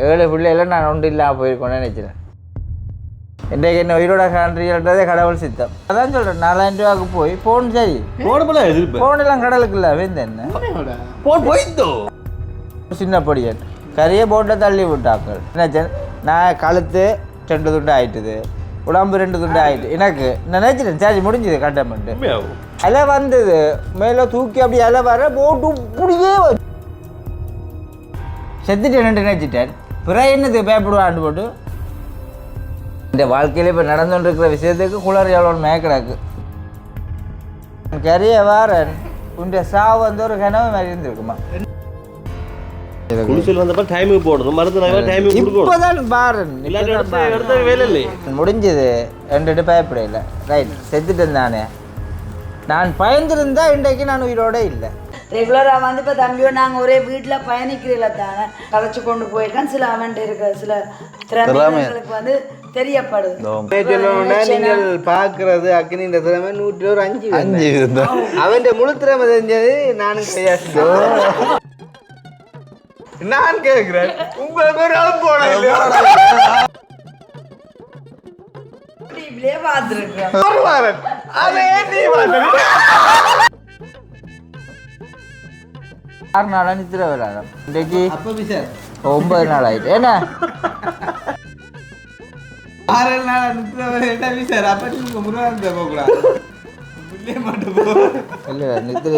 7 பிள்ளைகள் நான் ஒன்றும் இல்லாமல் போயிருக்கோன்னு நினைக்கிறேன். இன்றைக்கு என்ன உயிரோட கண்ட்ரின்றதே கடவுள் சித்தம். அதான் சொல்கிறேன், 4000 ரூபாய்க்கு போய் ஃபோன் சரி ஃபோன் எல்லாம் கடலுக்கு இல்லை வேந்து என்ன போன் போயிட்டோ சின்ன பொடியன் கரையை போட்டில் தள்ளி விட்டாக்கள். என்னாச்சு, நான் கழுத்து 2 துண்டு ஆயிட்டுது, உடம்பு 2 துண்டு ஆயிட்டு. எனக்கு நினைச்சிட்டேன் சார்ஜ் முடிஞ்சுது கட்டமெண்ட்டு. அலை வந்தது மேலே தூக்கி அப்படி அலை வர போட்டு இப்படியே செத்துட்டேன் நினைச்சிட்டேன். பிறகு என்னது பயப்படுவான்னு போட்டு இந்த வாழ்க்கையில் இப்போ நடந்துகிட்டு இருக்கிற விஷயத்துக்கு குளர் எவ்வளோ மேய்க்கிறாக்கு கரிய வாரன் உண்ட சாவு வந்து ஒரு கனவு மாதிரி இருந்திருக்குமா. முடிஞ்சது 2 பயப்படையில் ரைட் செத்துட்டேன் தானே. நான் பயந்துருந்தா இன்றைக்கு நான் உயிரோட இல்லை. ரெகுலராக வந்து இப்போ தம்பியோ நாங்கள் ஒரே வீட்டில் பயணிக்கிறீங்கள தானே கதைச்சு கொண்டு போயிருக்கேன். சில அவன்ட்டு இருக்கிற சில திறமைகளுக்கு வந்து தெரியப்படுது. நீங்கள் பார்க்கறது அக்னின்ற திறமை 105 அவன் முழு திறமை தெரிஞ்சது நானும் கையாச்சு. நான் கேட்கிறேன் பார்த்துருக்கேன். ஆறு நாளா நித்திர வராங்க. இன்றைக்கு 9 நாள் ஆயிட்டு. என்ன 6 நாள் நித்திர வர சார். அப்ப நீங்க முருகன் போகக்கூடாது இல்லை நித்திர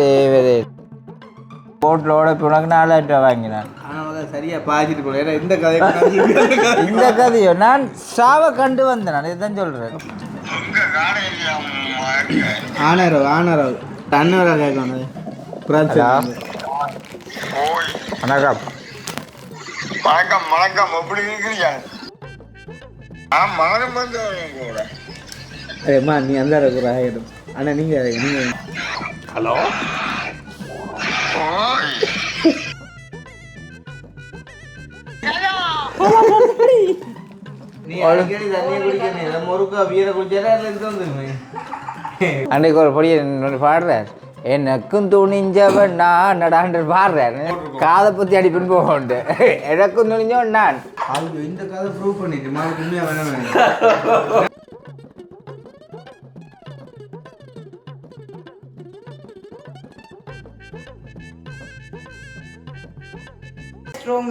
போட்டிலோட இப்போ உனக்கு 4000 ரூபா வாங்கினான். ஆனால் சரியா பாய்ச்சிட்டு போல. ஏன்னா இந்த கதை இந்த கதையோ நான் சாவை கண்டு வந்தேன். நான் இதுதான் சொல்கிறேன். ஆனாரோ அண்ணவரா கேட்கணும். வணக்கம் வணக்கம் வணக்கம். எப்படி இருக்கிறீங்க? மகனும் வந்து கூட ஏம்மா நீ அந்த ஆகிடும். அண்ணா நீங்கள் ஹலோ அன்றைக்கு ஒரு பொடியை பாடுறார், எனக்கும் துணிஞ்சவன் நான் நடாண்டு பாடுறார். காதை பற்றி அடிப்பின்னு போகண்டு எனக்கும் துணிஞ்சவன் நான். இந்த கதை ப்ரூவ் பண்ணிட்டு உண்மையாக வேணும்.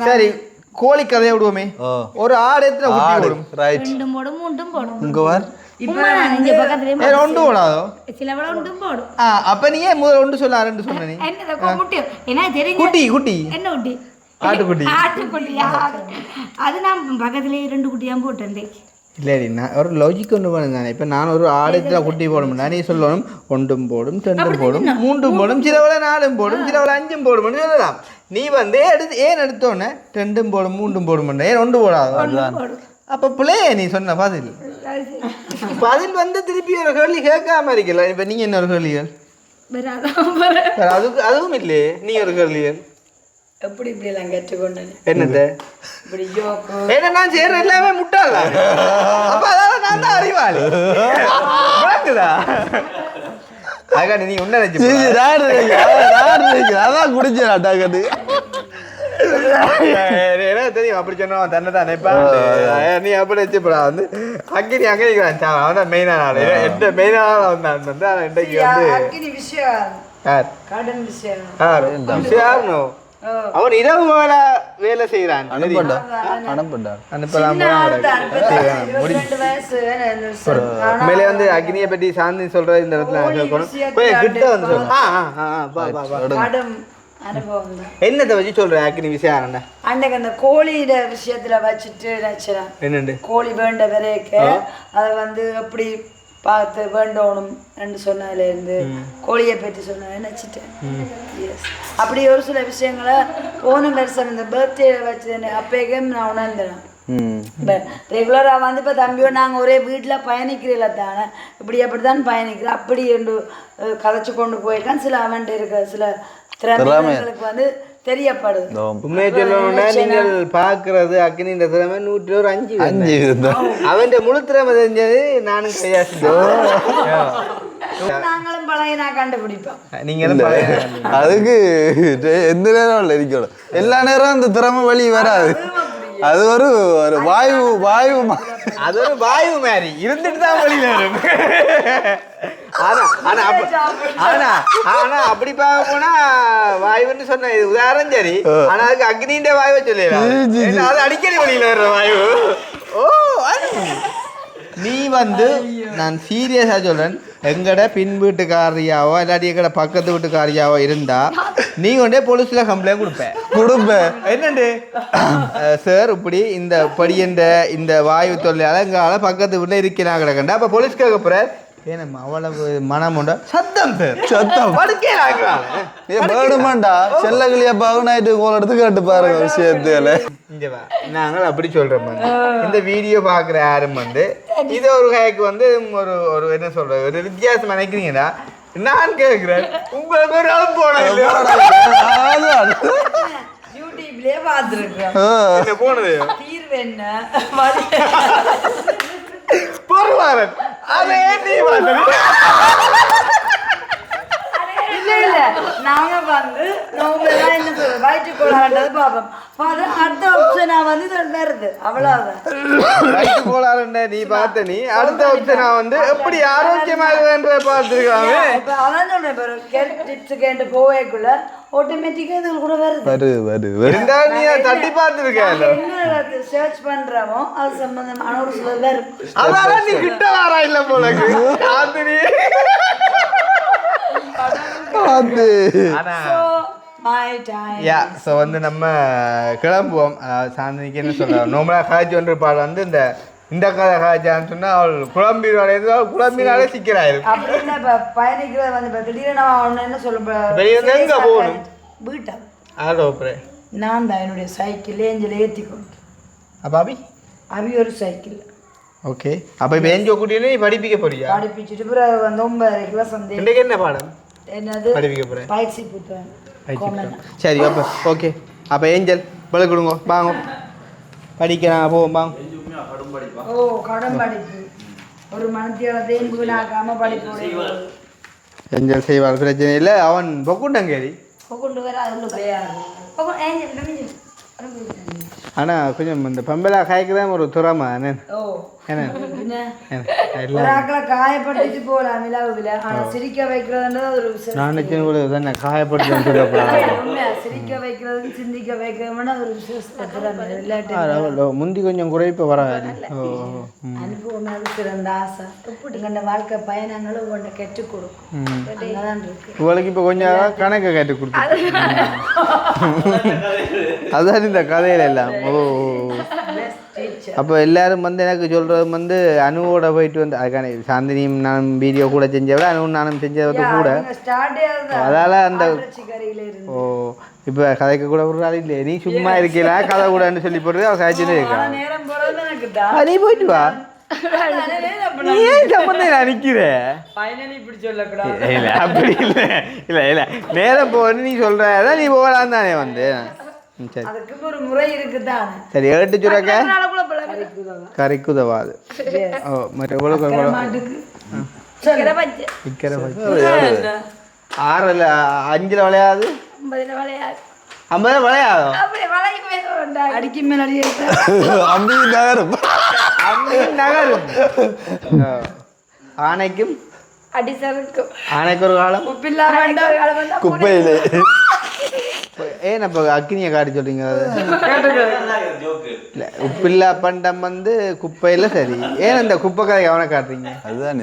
சரி கோழி கதையை விடுவோமே. ஒரு ஆடு எத்தனை குட்டி போடும்? ரைட் 2 போடும் 3 போடும். உங்க வார் இப்போ இங்க பக்கத்துலயே ஏ 2 போடாதோ சில வள 2 போடும். அப்ப நீ ஏன் முதல்ல 2 சொல்ல 2 சொன்ன நீ? என்ன குட்டி என்ன தெரியும்? குட்டி என்ன குட்டி? ஆட்டுக்குட்டி. அது நான் பக்கத்துலயே 2 குட்டியா போட்டேன். இல்லடி நான் ஒரு லாஜிக் ஒன்று பண்ணுங்க. இப்போ நான் ஒரு ஆடத்துல குட்டி போடும், நீ சொல்லணும் 1 போடும் 2 போடும் 3 போடும் சிலவள 4 போடும் சிலவள 5 போடும் சொல்லலாம். நீ வந்து ஏன் எடுத்தோன்னே 2 போடும் 3 போடும் ஏன் 1 போடாது? அப்போ பிள்ளை நீ சொன்ன பதில் வந்து திருப்பி ஒரு கேள்வி கேட்காம இருக்கல. இப்போ நீங்கள் என்ன ஒரு கேள்விகள் அதுவும் இல்லையே. நீ ஒரு கேள்விகள் எப்படி இப்படி எல்லாம் கேட்டுக்கொண்டு என்னது இப்படி ஜோக்கு என்ன நான் செய்யற எல்லாமே முட்டாள. அப்ப அதாவது நான் தான் அறிவாளி. அதுக்காக நீ உன்ன அதான் குடிச்சாட்டாக்கட்டு தெரியும். அப்படி சொன்ன தன்னை தான் நினைப்பா. நீ அப்படி வச்சுப்படா வந்து அக்கினி அங்கே நிற்கிறான். அவன் மெயினான ஆள். எந்த மெயினான ஆள் வந்தான் வந்து இன்றைக்கு வந்து விஷயம் கடன் விஷயம் யாருனோ அவன் இரவு வேலை செய்யறான். மேலே வந்து அக்னியை பற்றி சாந்தி சொல்ற இந்த இடத்துல என்னத்தை வச்சு சொல்ற அக்னி விஷயம் அன்னைக்கு அந்த கோழியிட விஷயத்துல வச்சுட்டு நினைச்சிடறேன். என்னண்டு கோழி வேண்ட வரைக்க அதை வந்து எப்படி பார்த்து வேண்டணும் என்று சொன்னதுலேருந்து கோழியை பற்றி சொன்ன நினச்சிட்டேன். எஸ் அப்படி ஒரு சில விஷயங்களை போன வருஷம் இந்த பர்த்டே வச்சு அப்பேக்கே நான் உணர்ந்தேன். ரெகுலராக வந்து இப்போ தம்பியோ நாங்கள் ஒரே வீட்டில் பயணிக்கிறீங்கள தானே இப்படி அப்படி தான் பயணிக்கிறோம். அப்படி என்று கதைச்சு கொண்டு போயிருக்கேன். சில அவன்ட்டு இருக்கிற சில திறமைகளுக்கு வந்து தெரியப்படுது. உண்மையை சொல்லணும்னா நீங்கள் பார்க்கறது அக்னின்ற திறமை 105 அவன் முழு திறமை தெரிஞ்சது நானும் கையாச்சு. நாங்களும் பழைய கண்டுபிடிப்போம். நீங்களும் அதுக்கு எந்த நேரம் இல்லை இருக்கணும். எல்லா நேரம் அந்த திறமை வழி வராது. அது ஒரு ஒரு வாயு அது ஒரு வாயு மாதிரி இருந்துட்டு தான் வெளியில வரும். ஆனா அப்படி பார்க்க போனா வாயுன்னு சொன்ன உதாரணம் சரி. ஆனா அதுக்கு அக்னின்ற வாயுவை சொல்லலாம். அது அடிக்கடி வெளியில வர்ற வாயு. ஓ நீ வந்து நான் சீரியஸா சொல்றேன், எங்கட பின் வீட்டுக்காரியாவோ இல்லாட்டி எங்கட பக்கத்து வீட்டுக்காரியாவோ இருந்தா நீ கொண்டே போலீஸ்ல கம்ப்ளைண்ட் கொடுப்பேன். என்னண்டு சார் இப்படி இந்த படியன்ற இந்த வாயு தொல்லையால எங்கால பக்கத்து வீட்டுல இருக்கிறாங்க கிடக்கண்டா. அப்ப போலீஸ் கேட்க போற ஏனம்மா அவ்வளவு மனம் உண்டா? சத்தம் சார் சத்தம் படுக்கேடாண்டா செல்லகிளியா பாகுனாயிட்டு கோல் எடுத்து கேட்டு பாருங்க விஷயத்துல. நாங்கள் அப்படி சொல்றோம். இந்த வீடியோ பாக்குற யாரும் வந்து இது ஒரு கைக்கு வந்து ஒரு ஒரு என்ன சொல்றது ஒரு வித்தியாசம் நினைக்கிறீங்கன்னா நான் கேட்கிறேன். உங்களுக்கு ஒரு ஆள் போனது யூடியூப்லயே பார்த்துருக்கேன். போனது தீர்வு என்ன பொருளாதாரம் அதை ஏற்றி இல்ல நாங்க வந்து நோம்பெல்லாம் என்ன சொல்றோம் வயிற்றுக்கோளாறுன்றது பார்ப்போம். அடுத்த ஆப்ஷனா வந்து இது வருது அவ்வளவுதான். வயிற்றுக்கோளாறுன்ற நீ பார்த்த நீ அடுத்த ஆப்ஷனா வந்து எப்படி ஆரோக்கியமாக பார்த்துருக்காங்க. அதான் சொல்றேன் பாரு டிப்ஸ் கேட்டு போவேக்குள்ள ஆட்டோமேட்டிக்கா இது கூட வருது. இருந்தாலும் நீ தட்டி பார்த்துருக்க என்ன சர்ச் பண்றோமோ அது சம்பந்தமான ஒரு சில வரும். அதனால நீ கிட்ட வாரா இல்ல போல வந்து நம்ம கிளம்புவோம். சாந்தினிக்கு என்ன சொல்றோம் நோம்பலா காய்ச்சி ஒன்று பாடம் வந்து இந்த கதை காய்ச்சான்னு சொன்னா அவள் குழம்பினாலே சிக்கிறாயிரும். அப்படின்னு இப்ப பயணிக்கிறது வந்து இப்ப திடீர்னு அவன் என்ன சொல்ல எங்க போகணும் வீட்டா ஆடோப்புறே நான் தான் என்னுடைய சைக்கிள் ஏஞ்சல் ஏற்றி கொண்டு அபாபி அவி ஒரு சைக்கிள். ஓகே அப்ப இப்ப ஏஞ்சோ கூட்டியே நீ படிப்பிக்க போறியா? படிப்பிச்சுட்டு பிறகு வந்து 9:30 வசந்தே. இன்னைக்கு என்ன பாடம்? என்னது படிப்பிக்க போறேன். பயிற்சி புத்தகம். சரி அப்ப ஓகே அப்ப ஏஞ்சல் பல கொடுங்க வாங்க படிக்கலாம் போவோம் வாங்க. ஓ கடன் படிப்பு ஒரு மனத்தியாலத்தையும் வீணாக்காம படிப்பு. ஏஞ்சல் செய்வாள் பிரச்சனை இல்லை. அவன் பொக்குண்டங்கேரி கொண்டு வர அதில் கிடையாது. ஆனால் கொஞ்சம் இந்த பம்பலா காய்க்குதான் ஒரு துறமா என்ன காயப்படுத்திட்டு போகலாம் விழாவில். ஆனால் சிரிக்க வைக்கிறதுன்றது ஒரு நான் நிச்சயம் தானே காயப்படுத்தி சிரிக்க வைக்கிறது சிந்திக்க வைக்கிறதுனா ஒரு விசேஷம். முந்தி கொஞ்சம் குறைப்பு வராது. அனுபவம் அது சிறந்த ஆசை. எங்களோட வாழ்க்கை பயணங்களும் உங்கள்கிட்ட கற்றுக் கொடுக்கும். அதான் இருக்கு. உங்களுக்கு இப்போ கொஞ்சம் கணக்கு கேட்டு கொடுத்து அதான் இந்த கதையில எல்லாம். ஓ அப்போ எல்லாரும் வந்து எனக்கு சொல்றது வந்து அனுவோட போயிட்டு வந்து அதுக்கான சாந்தினியும் நானும் வீடியோ கூட செஞ்சவரை அனுவும் நானும் செஞ்சதை கூட அதால அந்த ஓ இப்போ கதைக்க கூட ஒரு நாள் இல்லை நீ சும்மா இருக்கல கதை கூடன்னு சொல்லி போடுறது அவள் காய்ச்சிட்டு இருக்கா. நீ போயிட்டு வா அப்படி இல்லை இல்லை இல்லை நேரம் போன்னு நீ சொல்ற நீ போகலாம் தானே வந்து. சரி ஏட்டு சுரக்க கறிக்குதவாது. ஓ மற்ற ஆறுல 5ல் விளையாது 50 விளையாதோ அடிக்கு மேல நகரும். ஆனைக்கும் அடிசருக்கும் ஆனைக்கு ஒரு காலம் குப்பையிலே ஏன் அப்போ அக்னியை காட்டி சொல்றீங்க? இல்லை உப்பில்லா பண்டம் வந்து குப்பையில் சரி ஏன் இந்த குப்பை கதை கவனை காட்டுறீங்க? அதுதான்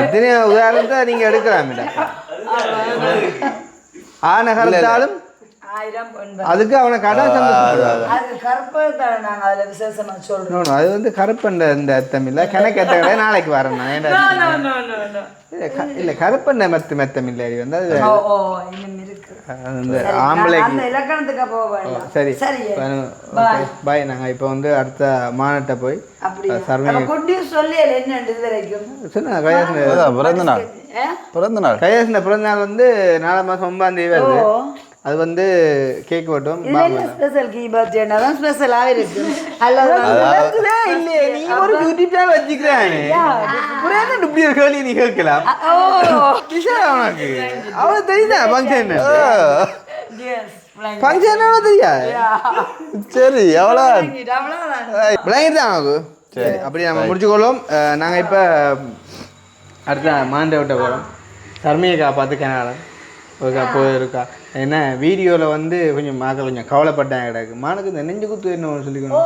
எத்தனை உதாரணத்தை நீங்கள் எடுக்கலாமே. ஆனை கலந்தாலும் அதுக்கு அவனை கடை சந்தோஷப்படுவாங்க. அது வந்து கருப்பண்ட இந்த அர்த்தம் இல்லை கணக்கு ஏற்ற கடை நாளைக்கு வரேன் இல்லை கருப்பண்ட மெத்தம் இல்லை வந்து அது சரி பாய். நாங்கள் இப்போ வந்து அடுத்த மாநாட்டை போய் கையாசன பிறந்த நாள் வந்து 4 மாதம் 9ஆம் தேதி வருது. அது வந்து கேக் வெட்டும். ஸ்பெஷல் கீ பர்த்டேனா தான் ஸ்பெஷலாக இருக்கு. அல்லது இல்லையே நீ ஒரு யூடியூப் சேனல் வச்சுக்கிறானே புரியாத இப்படி ஒரு கேள்வி நீ கேட்கலாம். உனக்கு அவ்வளோ தெரியுதா ஃபங்க்ஷன் ஃபங்க்ஷன் தெரியாது சரி எவ்வளோ விளங்கிட்டு தான் நமக்கு சரி அப்படி நம்ம முடிச்சுக்கொள்ளும் நாங்கள் இப்போ அடுத்த மாண்டே விட்ட போகிறோம் சர்மியக்கா பார்த்து கனடா ஓகே போயிருக்கா என்ன வீடியோவில் வந்து கொஞ்சம் மக்கள் கொஞ்சம் கவலைப்பட்டாங்க கிடக்கு மானுக்கு இந்த நெஞ்சு குத்து என்ன சொல்லிக்கணும்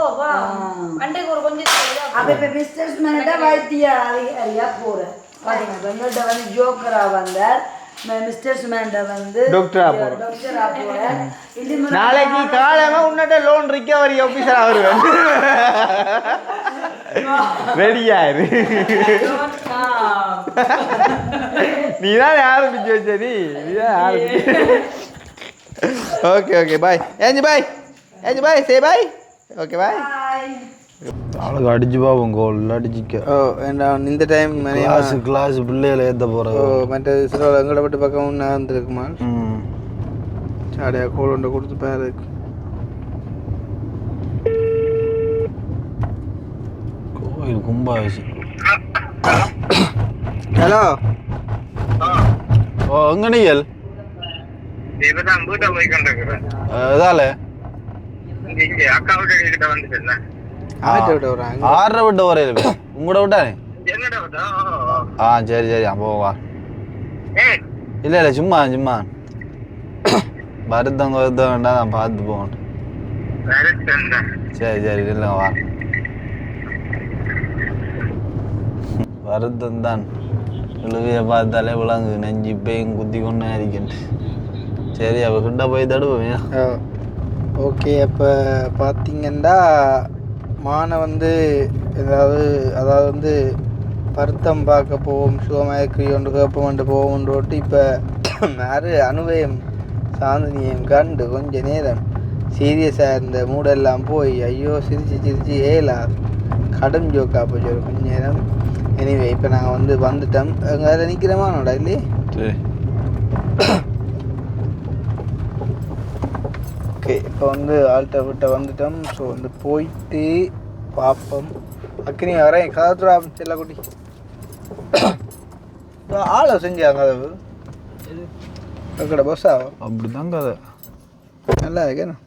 அப்ப இப்ப பிஸ்னஸ் மேனேஜா வைத்தியா அதிகாரியா போறேன் பாத்தீங்கன்னா எங்கள்கிட்ட வந்து ஜோக்கரா வந்தார் மிஸ்டர் சுமேண்டா வந்து டாக்டரா போறேன் டாக்டரா போறேன் நாளைக்கு காலமா உன்னட்ட லோன் ரிகவரி ஆஃபீஸரா வருவேன் ரெடியாரு நீதான் ஆரம்பிச்சு வச்ச நீதான் ஆரம்பிச்சு ஓகே ஓகே பாய் ஏஞ்சி பாய் சே பாய் ஓகே பாய் அவளுக்கு அடிச்சு பாப்போம் கோல் அடிச்சிக்க ஓ இந்த டைம் கிளாஸ் பிள்ளைகளை ஏற்ற போகிறோம் ஓ மற்ற சில எங்கட பட்டு பக்கம் நான் வந்துருக்குமா சாடியா கோல் ஒன்றை கொடுத்து பேரு கோயில் கும்பாபிஷேகம் ஹலோ ஓ எங்க நீங்கள் இப்பதான் வீட்டை போய் கொண்டிருக்கிறேன் இதால இங்க அக்கா கிட்ட வந்துட்டு ஆட்டை விட்டு வராங்க 6 விட்ட வரையில் உங்களோட விட்டானே என்னடா விட்டா ஆ சரி சரி அப்போ வா ஏய் இல்லை சும்மா வருத்தம் வேண்டாம் நான் பார்த்து போகணும் சரி இல்லை வா வருத்தம் தான் இழுவையை பார்த்தாலே விளங்கு நெஞ்சு இப்பயும் குத்தி கொண்டே இருக்கின்ற சரி அவகிட்ட போய் தடுப்பேன் ஓகே அப்போ பார்த்தீங்கன்னா மானை வந்து அதாவது வந்து பருத்தம் பார்க்க போவோம் சுகமயக்கி ஒன்று கேட்போம்ட்டு போவோம்ன்ட்டு இப்போ யாரு அனுபவம் சாந்தினியம் கண்டு கொஞ்ச நேரம் சீரியஸாக இருந்த மூடெல்லாம் போய் ஐயோ சிரிச்சு ஏலா கடும் ஜோக்கா போச்சு ஒரு கொஞ்ச நேரம் எனிவே இப்போ நாங்கள் வந்து வந்துட்டோம் அங்கே நிற்கிறோமானோடா இல்லையே சரி ஓகே இப்போ வந்து ஆள்கிட்ட விட்ட வந்துட்டோம் ஸோ வந்து போயிட்டு பார்ப்போம் அக்கினி வரேன் கதத்துறா செல்லக்குட்டி ஆளை செஞ்சாங்க கதவு பஸ்ஸா அப்படிதான் கதை நல்லா இருக்கேண்ணா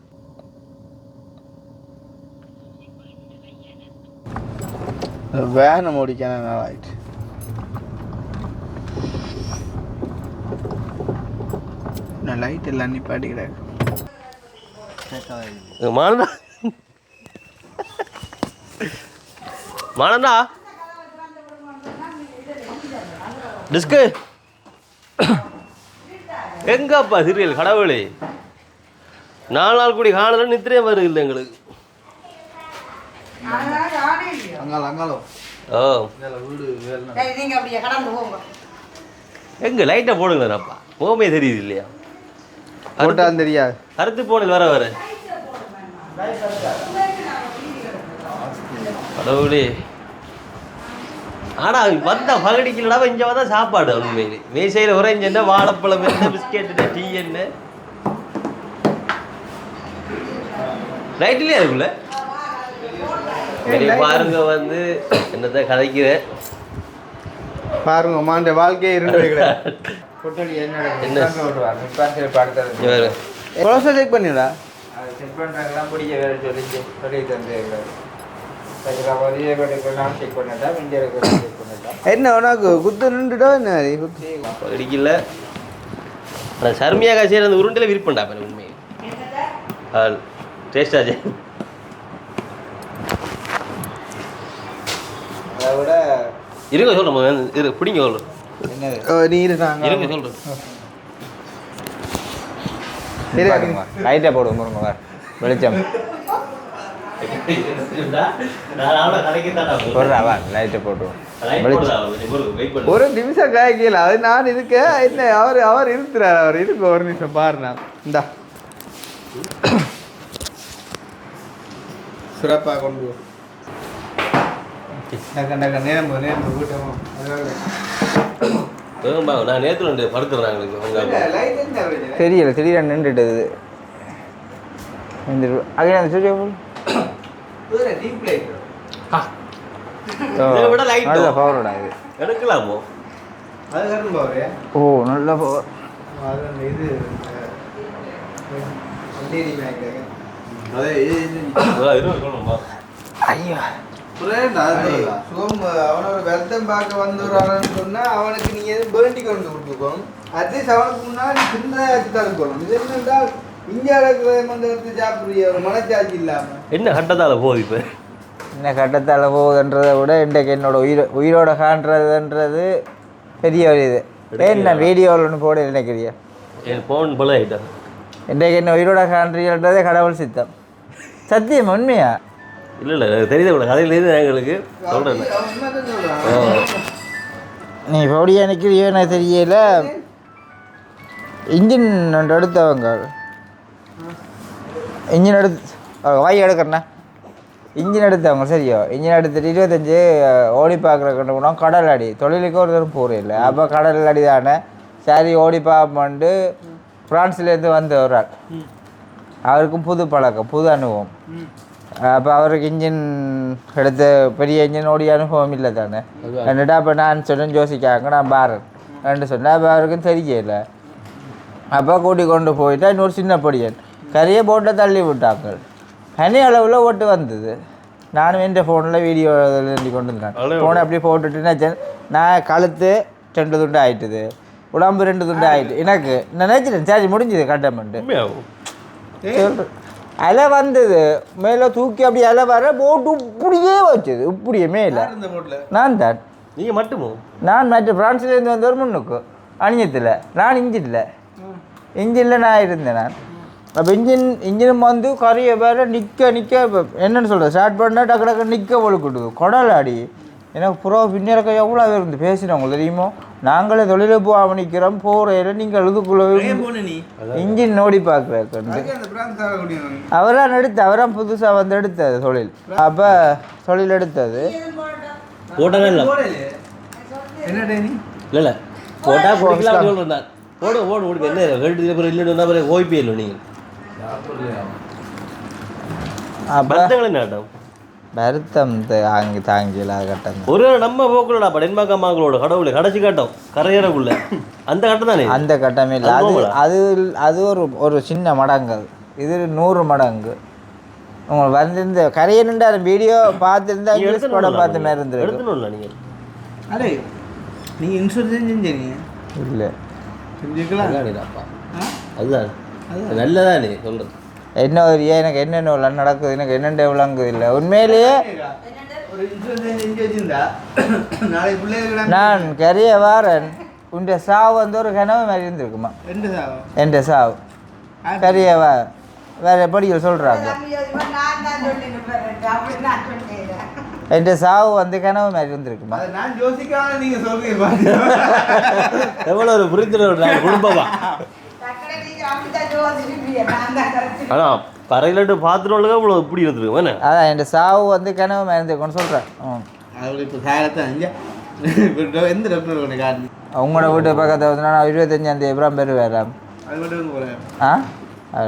வேனை முடிக்கணும் நல்லா ஆயிடுச்சு நான் லைட் எல்லாம் நிப்பாட்டி கிடக்கு மானண்டா டிஸ்கு எங்கப்பா சீரியல் கடவுளே 4 நாள் கூடி காணல நித்திரே வருது இல்லை எங்களுக்கு அங்காலோ ஓ எங்க லைட்டை போடுங்களேப்பா முகமே தெரியுது இல்லையா போட்டாலும் தெரியாது கருத்து போனது வர கடவுளே ஆனா வந்தா பகடிக்கலடா இங்க வந்தா சாப்பாடு உண்மையிலே மேசையில் உறைஞ்சு என்ன வாழைப்பழம் என்ன பிஸ்கெட் டீ என்ன ரைட்லயே இருக்குல்ல பாருங்க வந்து என்னத்தை கதைக்கிறேன் பாருங்க மாண்ட வாழ்க்கையை இருந்து என்ன செக் பண்ணிடா அது செக் பண்ணுறாங்கலாம் பிடிக்க வேறு சொல்லி தந்துருக்காரு செக் பண்ணிட்டா இங்கே செக் பண்ணிட்டா என்ன உனக்கு குத்து நின்றுடோ என்ன குத்து அடிக்கல ஆனால் சர்மியா காசியில் அந்த உருண்டையில் விருப்பண்டா பண்ண உண்மை டேஸ்டாச்சு அதை விட இருங்க சொல்கிறேன் இரு பிடிங்க சொல்கிறேன் என்னது நீ இருக்காங்க இருங்க சொல்கிறேன் லைட்டை போடுவோம் முருங்க வெளிச்சம் போடுறாவா லைட்டை போட்டுருவோம் ஒரு நிமிஷம் காய்க்கல அது நான் இருக்க என்ன அவர் இருக்கிறார் அவர் இருக்கு ஒரு நிமிஷம் பாருண்ணா இந்தா சிறப்பாக கொண்டு நேரம் கூட்டமும் நான் நேற்று படுத்துறேன் தெரியல திடீரென நின்றுட்டது அங்கே அந்த சூரிய நல்ல பவரோட இது எடுக்கலாமோ அது பவரே ஓ நல்ல பவர் அது இது ஐயோ அவனோட வருத்தம் பார்க்க வந்தவரானு சொன்னா அவனுக்கு நீ எதுவும் வேண்டி கொண்டு கொடுத்துக்கணும். அட்லீஸ்ட் அவனுக்கு முன்னாடி சின்னதாக தடுக்கணும். இது என்னென்றால் இந்தியாவில் வந்து சாப்பிடுறிய ஒரு மனச்சாட்சி இல்லாமல் என்ன கட்டத்தால போகுது இப்போ? என்ன கட்டத்தால் போகுதுன்றதை விட இன்றைக்கு என்னோட உயிரோட காண்றதுன்றது பெரிய ஒரு இது. ஏன் நான் வீடியோவில் ஒன்று போட நினைக்கிறியா? என் ஃபோன் போல ஆகிட்டேன். இன்றைக்கு என்ன உயிரோட காண்றீன்றதே கடவுள் சித்தம். சத்தியம் உண்மையா? இல்லை தெரியுது உள்ள கதையிலேருந்து எங்களுக்கு சொல்கிறேன். நீ போடியா நிற்கிறியோ எனக்கு தெரியல. இன்ஜின் ஒன்று எடுத்தவங்க இன்ஜின் வாய் எடுக்கிறேண்ணா. இன்ஜின் எடுத்தவங்க சரியோ, இன்ஜின் எடுத்துட்டு 25 ஓடி பார்க்குறக்கு போனோம். கடல் அடி தொழிலுக்கு ஒருத்தரும் போகிறதில்ல. அப்போ கடல் அடி தானே சரி ஓடி பார்ப்போம்ட்டு ஃப்ரான்ஸ்லேருந்து வந்த ஒரு ஆள். அவருக்கும் புது பழக்கம், புது அனுபவம். அப்போ அவருக்கு இன்ஜின் எடுத்து பெரிய இன்ஜின் ஓடி அனுபவம் இல்லை தானே. என்னடா அப்போ நான் சொன்னேன் யோசிக்காங்க நான் பாரன் ரெண்டு சொன்னேன். அப்போ அவருக்கும் தெரியல. அப்போ கூட்டி கொண்டு போயிட்டா இன்னொரு சின்ன பொடியன் கரையை போட்டை தள்ளி விட்டாங்க. பனி அளவில் ஓட்டு வந்தது. நானும் என் ஃபோனில் வீடியோ எழுதி கொண்டு இருந்தேன். ஃபோனை அப்படி போட்டுட்டு நான் கழுத்து 2 துண்டு ஆயிட்டுது, உடம்பு 2 துண்டு ஆயிட்டு. எனக்கு நான் நினச்சிட்டேன் சரி முடிஞ்சுது கட்டமெண்ட்டு. அலை வந்தது மேலே தூக்கி அப்படி அலை வர போட்டு இப்படியே வச்சது. இப்படியே மேலே நான் தான். நீங்கள் மட்டுமோ? நான் மற்ற ஃப்ரான்ஸ்லேருந்து வந்தவர் முன்னுக்கு அணியத்தில் நான் இன்ஜினில் நான் இருந்தேன். நான் அப்போ இன்ஜினும் வந்து கரையை வேறு நிற்க என்னென்னு சொல்கிறேன் ஸ்டார்ட் பண்ணால் டக்கு டக்கு நிற்க ஒழுக்கிட்டுது கொடலாடி. எனக்கு பின்னரக்க எவ்வளோ இருந்து பேசினவங்க தெரியுமோ. நாங்களே தொழிலை போகாமல் நிற்கிறோம் போகிற நீங்கள் இதுக்குள்ளே இன்ஜின் ஓடி பார்க்குறேன். அவரான் அவரான் புதுசாக வந்து எடுத்தது தொழில். அப்போ தொழில் எடுத்தது போட்டாங்க இல்லை இல்லை போட்டா சொல்கிறேன். போடு என்ன இல்லைன்னா ஓய்ப்பே இல்லை நீங்கள். வருத்தம் அங்கே தாங்கில கட்டம் ஒரு நம்ம போக்குலடா டென்மார்க்கம்மாங்களோட கடவுளை கடைசி கட்டம் கரையறக்குள்ள அந்த கட்டம் தானே. அந்த கட்டமே இல்லை. அது ஒரு சின்ன மடங்கு. இது 100 மடங்கு. உங்களுக்கு வந்திருந்த கரையனுண்டா வீடியோ பார்த்துருந்தா இங்கிலீஷ் படம் பார்த்த மாதிரி இருந்துருக்கு. எடுத்துணும்ல நீங்கள். அடே நீங்கள் இன்சூரன்ஸ் செஞ்சீங்க இல்லை செஞ்சுக்கலாம். அதுதான் நல்லதானே சொல்கிறது. என்ன ஒரு எனக்கு என்னென்ன நடக்குது எனக்கு என்னென்ன விளங்குது இல்லை உண்மையிலேயே. நான் கரைய வாரன் உண்ட சாவு வந்து ஒரு கனவு மாதிரி இருந்திருக்குமா? என் சாவு கரையவா வேற படிகள் சொல்கிறாங்க. என் சாவு வந்து கனவு மாதிரி இருந்திருக்குமா? எவ்வளோ ஒரு புரிந்துணர்வு குடும்பமா. ஆனால் கரையிலட்டு பார்த்துட்டு இவ்வளோ இப்படி இருந்துருக்கு. அதான் என் சாவு வந்து கனவு மாதிரி இருந்திருக்குன்னு சொல்கிறேன். உங்களோட வீட்டு பக்கத்தில் வந்து நான் 25ஆம் தேதி பெறுவேன்.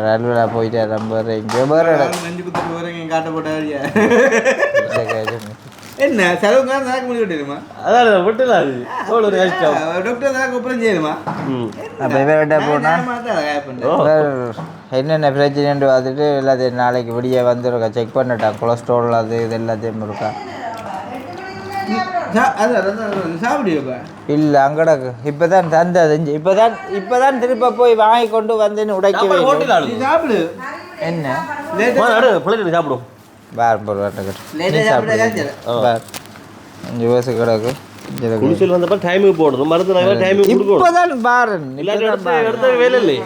ரயில்வேல போயிட்டு ரொம்ப இங்கே வேறு காட்ட போட்டாரு என்ன செலவு காசு முடிவு விட்டுருமா? அதான் விட்டுலாம் டாக்டர் அப்புறம் செய்யணுமா? அப்போ இவர்கிட்ட போனால் என்னென்ன பிரச்சனைன்னு பார்த்துட்டு எல்லாத்தையும் நாளைக்கு விடிய வந்துருக்கா செக் பண்ணிட்டான். கொலஸ்ட்ரால் அது இது எல்லாத்தையும் இருக்கா சாப்பிடுவா இல்லை அங்கட இப்போ தான் தந்தது. இப்போ தான் திருப்ப போய் வாங்கி கொண்டு வந்தேன்னு உடைக்கவே சாப்பிடு. என்ன சாப்பிடும் பார் போர் வாட்டர் 5 வயசு கிடக்கு. டைமுக்கு போடணும் மருந்து டைமுக்கு இப்போதான் பாருன் வேலை இல்லை.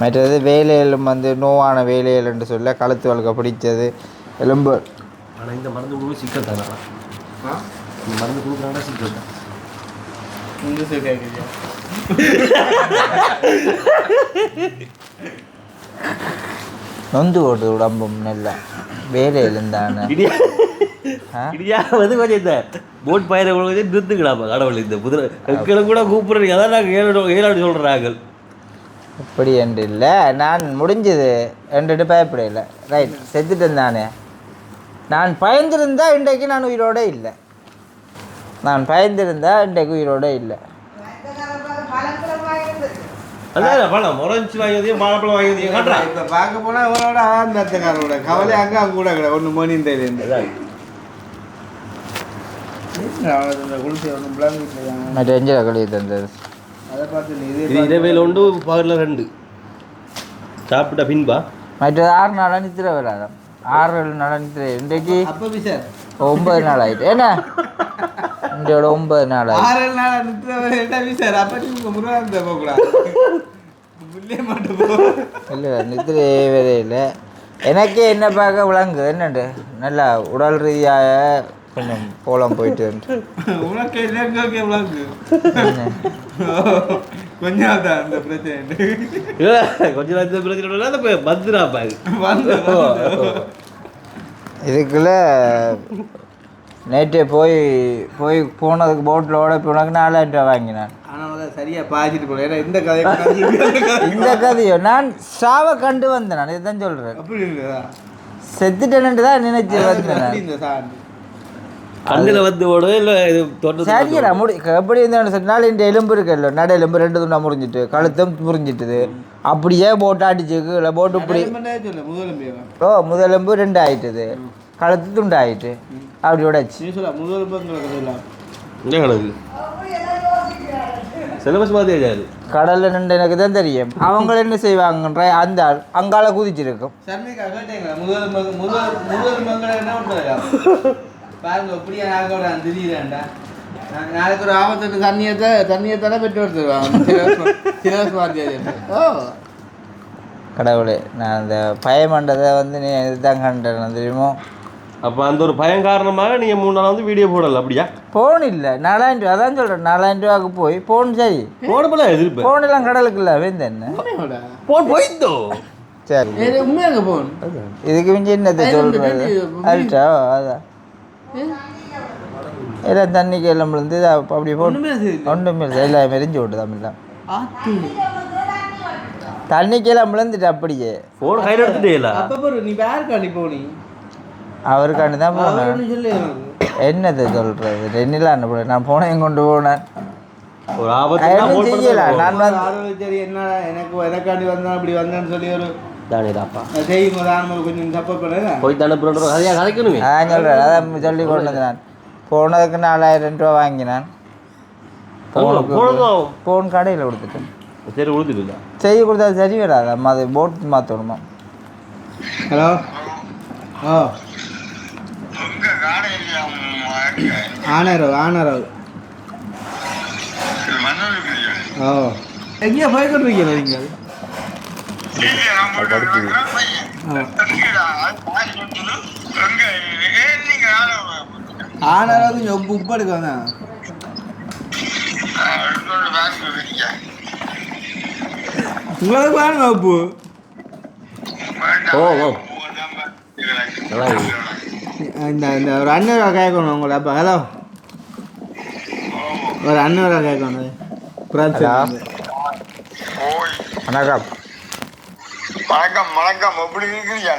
மற்றது வேலையிலும் வந்து நோவான வேலையில்னு சொல்ல கழுத்து வழக்க பிடிச்சது எலும்பு. ஆனால் இந்த மருந்து கொடுக்க சிக்கல் தானே. இந்த மருந்து கொடுக்குறாங்கன்னா சிக்கல் தான். நொந்து ஓட்டு உடம்பும் நல்லா வேலையிலிருந்தானே இடியா வந்து கொஞ்சம் இந்த போட் பயிரை கொஞ்சம் நிறுத்துக்கலாமா கடவுள். இந்த புதிரை எக்களும் கூட கூப்பிடுறீங்க. அதான் நாங்கள் ஏழாடி சொல்கிறாங்க. அப்படி என்று இல்லை நான் முடிஞ்சது ரெண்டு பயப்படையில ரைட் செத்துட்டேன் தானே. நான் பயந்திருந்தா இன்றைக்கு நான் உயிரோடு இல்லை. நான் பயந்திருந்தா இன்றைக்கு உயிரோடு இல்லை. அதான் பழம் முறைஞ்சி வாங்கியதையும் வாழைப்பழம் வாங்கியதையும் காட்டுறான். இப்போ பார்க்க போனால் இவனோட ஆந்தத்தக்காரோட கவலை அங்கே கூட கிடையாது ஒன்று மணிந்தது குளிச்சு ஒன்று பிளாங்க மற்ற எஞ்சில் கழுவி தந்தது அதை பார்த்து நீ இது இரவையில் உண்டு பகலில் 2 சாப்பிட்ட பின்பா மற்றது 6 நாளாக நித்திர வராது 6-7 நாளாக நித்திர இன்றைக்கு அப்போ சார் 9 நாள் ஆயிட்டு என்ன இன்றையோட 9 நாள் ஆயிட்டு 6 நாள் நிறுத்த சார் அப்போ நீங்கள் முருகானந்த போகக்கூடாது புள்ளிய மாட்டு போ இல்லை நித்திரையே வேறே இல்லை எனக்கே என்ன பார்க்க விளங்கு என்னண்டு நல்லா உடல் ரீதியாக கொஞ்சம் போலாம் போயிட்டு உனக்கு எல்லாருக்கும் எவ்வளோக்கு கொஞ்சம் தான் அந்த பிரச்சனை கொஞ்ச நேரத்தில் பிரச்சனை அந்த பத்ரா பாரு இதுக்குள்ள நேற்றே போனதுக்கு போட்டில் ஓட போனதுக்கு 4000 ரூபா வாங்கினான். ஆனால் சரியாக பாய்ச்சிட்டு போல ஏன்னா இந்த கதை இந்த கதையோ நான் சாவை கண்டு வந்தேன் நான் இதுதான் சொல்கிறேன். அப்படி இல்லையா செத்துட்டேன்ட்டு தான் நினைச்சு வந்தேன். இந்த சார் கண்ணில் வந்து ஓடுவே இல்லை இது தொட்டு சரியா எப்படி இருந்தாலும் சொன்னால் இந்த எலும்பு இருக்குல்ல நட எலும்பு 2 துண்டா முறிஞ்சிட்டு கழுத்தும் முறிஞ்சிட்டுது அப்படியே போட்டு அடிச்சுக்கு இல்லை போட்டு இப்படி முதலெலும்பு 2 ஆயிட்டுது கழுத்து துண்டு ஆயிட்டு அப்படி உடைச்சு இந்த கிடக்கு சிலபஸ் மாதிரி ஆகாது கடலில் நின்று எனக்கு தான் தெரியும் அவங்க என்ன செய்வாங்கன்ற அந்த அங்கால குதிச்சிருக்கும் பாருங்க எப்படியா நாங்கள் திடீராண்டா நாளைக்கு ஒரு ஆபத்து தண்ணியை தானே பெற்று எடுத்துருவாங்க கடவுளே நான் அந்த பயமண்டதை வந்து நீ இதுதான் கண்டேன் தெரியுமோ. அப்போ அந்த ஒரு பயம் காரணமாக நீங்கள் 3 நாள் வந்து வீடியோ போடலை அப்படியா? ஃபோன் இல்லை 4000 ரூபா அதான் சொல்கிறேன் 4000 ரூபாய்க்கு போய் ஃபோன் சரி போன போல எதிர்ப்பு ஃபோன் எல்லாம் கடலுக்கு இல்லை வேந்தேன் போன் போயிட்டோ சரி உண்மையாக போன் இதுக்கு மிஞ்சி என்னத்தை சொல்கிறது அல்ட்டா அதான் எல்லாம் தண்ணிக்கு எல்லாம் விழுந்து அப்படி போட்டு ஒன்றுமே இல்லை எல்லாம் மெரிஞ்சு விட்டு தமிழ்லாம் தண்ணிக்கெல்லாம் விழுந்துட்டு அப்படியே ஃபோன் கையில் எடுத்துட்டே இல்லை அப்போ நீ யாருக்காண்டி போனி அவருக்காண்டி தான் போனேன் என்னத்தை சொல்கிறது ரெண்டிலாம் போனேன் நான் போனேன் கொண்டு போனேன் ஒரு ஆபத்து செய்யல நான் சரி என்ன எனக்காண்டி வந்தேன் அப்படி வந்தேன்னு சொல்லி ஒரு தானேதாப்பா செய்யுங்க தான் கொஞ்சம் சப்போர்ட் பண்ணுங்க போய் தானே கதையாக கதைக்கணுமே அதான் சொல்கிறேன் அதான் சொல்லி கொண்டு வந்து நான் போனதுக்கு 4000 ரூபா வாங்கினான் ஃபோன் கடையில் கொடுத்துட்டேன் சரி கொடுத்துட்டு செய்ய கொடுத்தா சரி வராது அம்மா அது போட் மாற்றணுமா. ஹலோ ஓ ஆனரவு ஓ எங்கேயா போய்கொண்டிருக்கீங்க நீங்கள் ஆனரவு உப்பு எடுக்க உங்களுக்கு பாருங்க உப்பு இந்த ஒரு அண்ணூறுவா கேட்கணும் உங்களை அப்போ ஹலோ ஒரு அண்ணூறுவா கேட்கணும் வணக்கம் வணக்கம் வணக்கம் எப்படி இருக்கிறீங்க?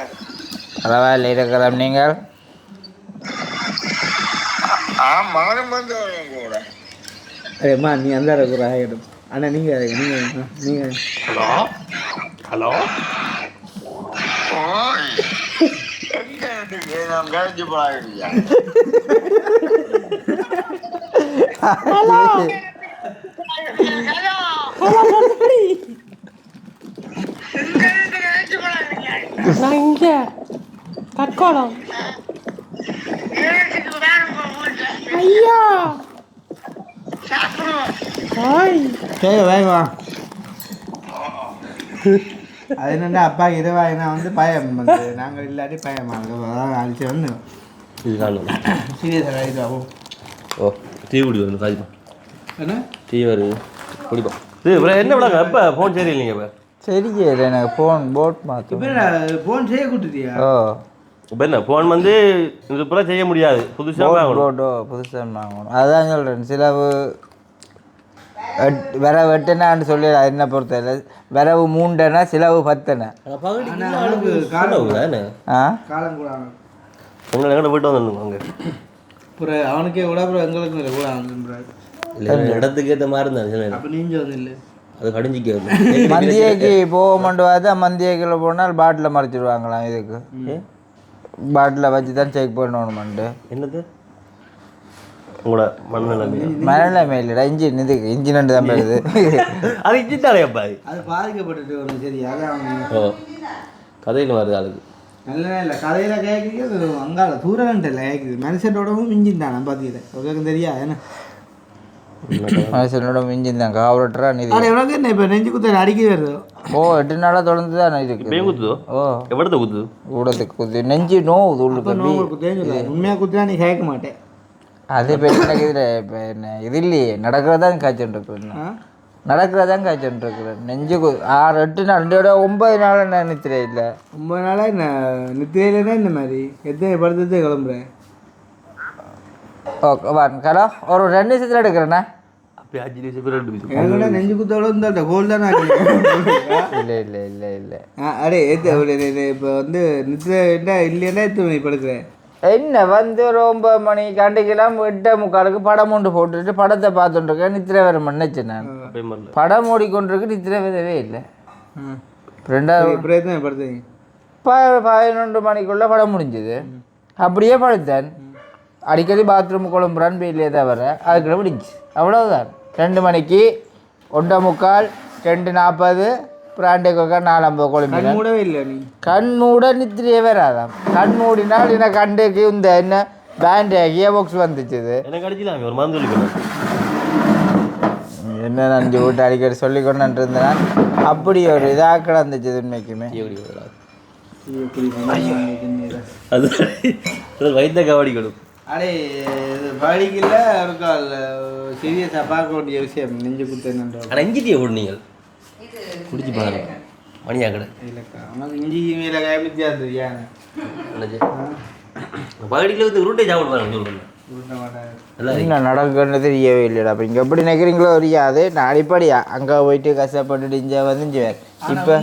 பரவாயில்ல இருக்கிறோம் நீங்கள் மகனும் வந்து கூட அரேம்மா நீ அந்த இருக்கிற ஆகிடும் அண்ணா நீங்கள் நீங்கள் ஹலோ ஹலோ ஓய் எங்க நாம் கழிச்சு போறாங்க நான் இங்க கற்கோளம் ஐயா சரி வேங்க அது என்னென்னா அப்பா இரவாயினா வந்து பயம் வந்து நாங்கள் இல்லாட்டி பயமாக அழிச்சு வந்து இது காணும் சீரியஸாக இதாகும் ஓ டீ குடி வருது காய்ப்பா என்ன டீ வருது குடிப்போம் இது என்ன விடாங்க அப்போ ஃபோன் சரி இல்லைங்க இப்போ சரி எனக்கு ஃபோன் போட் மாற்றும் இப்போ ஃபோன் செய்ய கொடுத்துட்டியா ஓ இப்போ என்ன ஃபோன் வந்து இது பூரா செய்ய முடியாது புதுசாக வாங்கணும் போட்டோ புதுசாக வாங்கணும் அதான் சொல்கிறேன் சிலவு விரவு 8னான்னு சொல்லி என்ன பொறுத்தவரை விரவு 3னா சிலவு 10னா ஆ காலம் கூட உங்களை எங்கிட்ட போய்ட்டு வந்துடணும் அங்கே அப்புறம் அவனுக்கே கூட அப்புறம் எங்களுக்கு கூட வந்துன்றாரு இல்லை இடத்துக்கு ஏற்ற மாதிரி இருந்தாங்க சில அப்போ நீங்கள் வந்து இல்லை அது கடிஞ்சிக்க மந்தியைக்கு போக மாட்டேவாது மந்தியைக்குள்ள போனால் பாட்டில் மறைச்சிடுவாங்களாம் இதுக்கு பாட்டில் வச்சு தான் செக் பண்ணணுமெண்டு. என்னது உங்களோட மனநிலைமை இல்லைடா இன்ஜின் இதுக்கு இன்ஜின் ரெண்டு தான் போயிடுது. அது இன்ஜின் தானேப்பா அது பாதிக்கப்பட்டுட்டு வரும் சரி அதான் ஓ கதையில் வருது அதுக்கு நல்ல இல்லை கதையில் கேட்குறது அங்கால தூரம் இல்லை கேட்குது மனுஷனோடவும் இன்ஜின் தானே பார்த்தீங்க உனக்கு தெரியாது என்ன மனுஷனோட இன்ஜின் தான் காவலட்டரா நிதி. ஆனால் உனக்கு என்ன இப்போ நெஞ்சு குத்த அடிக்க வருதோ? ஓ 8 நாளாக தொடர்ந்து தான் இருக்கு. குத்துதோ? ஓ எவ்வளோ குத்துது? கூடத்துக்கு குத்து நெஞ்சு நோவுது உள்ளுக்கு. உண்மையாக குத்துனா நீ கேட்க மாட்டேன். அது இப்போ எனக்கு இதில் இப்போ என்ன இது இல்லையே நடக்கிறதான் காய்ச்சல் இருக்குது. நடக்கிறதான் காய்ச்சல் இருக்குது. நெஞ்சு 6-8 நாள் 9 நாள் நான் நித்திரை இல்லை. 9 நாளாக என்ன நித்திரையில்னா இந்த மாதிரி எத்தனை படுத்ததே கிளம்புறேன். ஓகே ஹலோ ஒரு 2 நிமிஷத்தில் எடுக்கிறேண்ணா. அப்படியே 5 நிமிஷம் எங்கன்னா நெஞ்சு குத்தோட இருந்தால் கோல் தான் இல்லை இல்லை இல்லை இல்லை அடே இப்போ வந்து நித்திரை என்ன இல்லைன்னா எத்தனை மணி படுக்கிறேன் என்ன வந்து ஒரு 9 மணி கண்டிக்கலாம் 8:45 படம் ஒன்று போட்டுட்டு படத்தை பார்த்துட்டுருக்கேன். நித்திரை வர நினைச்சேன் நான். படம் ஓடிக்கொண்டிருக்கு நித்திரை வரவே இல்லை. 2 படுத்தீங்க 11 மணிக்குள்ளே படம் முடிஞ்சுது. அப்படியே படுத்தேன். அடிக்கடி பாத்ரூம் குழம்புறான்னு வீட்டிலே தான் வர அதுக்குள்ள முடிஞ்சு அவ்வளோதான். 2 மணிக்கு 1:45 2:40 பிராண்டே கொக்கா 4:50 குழம்பு மூடவே இல்லை. நீ கண் மூட நித்திரையே வராதான். கண் மூடினால் எனக்கு கண்டுக்கு இந்த என்ன பேண்ட் கியர் பாக்ஸ் வந்துச்சுது. எனக்கு அடிச்சுலாம் ஒரு மருந்து சொல்லிக்கணும் என்ன நஞ்சு விட்டு அடிக்கடி சொல்லி கொண்டு இருந்தேன். அப்படி ஒரு இதாக கிடந்துச்சு உண்மைக்குமே. அது வைத்த கவடிக்கணும். அடே இது படிக்கல ஒரு கால் சீரியஸாக பார்க்க வேண்டிய விஷயம் நெஞ்சு குத்தேன்னு. ஆனால் இஞ்சிட்டியை போடு நீங்கள் குடிச்சு பாருங்க மணியா கடை இல்லைக்கா உனக்கு இஞ்சி மேலே காமிச்சா தெரியாது. பகடியில் வந்து உருட்டை சாப்பிட்டு பாருங்க சொல்லுங்க என்ன நடக்குன்னு தெரியவே இல்லைடா. அப்போ இங்கே எப்படி நினைக்கிறீங்களோ தெரியாது. நான் அடிப்படையா அங்கே போயிட்டு கஷ்டப்பட்டுட்டு இங்கே வந்துஞ்சுவேன். இப்போ